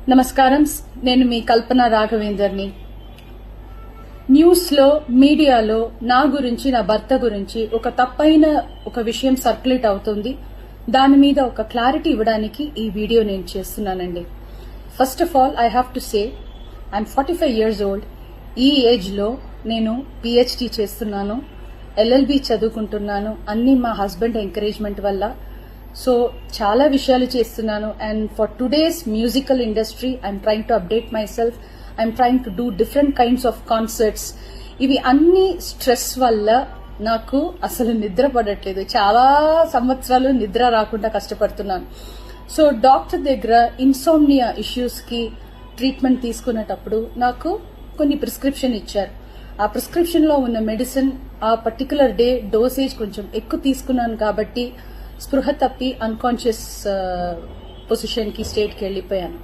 నమస్కారం. నేను మీ కల్పన రాఘవేందర్ని. న్యూస్లో మీడియాలో నా గురించి, నా భర్త గురించి ఒక తప్పైన ఒక విషయం సర్క్యులేట్ అవుతుంది. దాని మీద ఒక క్లారిటీ ఇవ్వడానికి ఈ వీడియో నేను చేస్తున్నానండి. First of all I have to say I'm 45 years old. ఈ ఏజ్ లో నేను పిహెచ్డి చేస్తున్నాను, ఎల్ఎల్బి చదువుకుంటున్నాను. అన్ని మా హస్బెండ్ ఎంకరేజ్మెంట్ వల్ల. సో చాలా విషయాలు చేస్తున్నాను. And for today's musical industry I'm trying to update my self. I'm trying to do different kinds of concerts. ఇవి అన్ని స్ట్రెస్ వల్ల నాకు అసలు నిద్ర పడట్లేదు. చాలా సంవత్సరాలు నిద్ర రాకుండా కష్టపడుతున్నాను. సో డాక్టర్ దగ్గర ఇన్సోమ్నియా ఇష్యూస్ కి ట్రీట్మెంట్ తీసుకునేటప్పుడు నాకు కొన్ని ప్రిస్క్రిప్షన్ ఇచ్చారు. ఆ ప్రిస్క్రిప్షన్ లో ఉన్న మెడిసిన్ ఆ పర్టికులర్ డే డోసేజ్ కొంచెం ఎక్కువ తీసుకున్నాను కాబట్టి స్పృహ తప్పి అన్కాన్షియస్ పొజిషన్ కి స్టేట్ కి వెళ్లిపోయాను.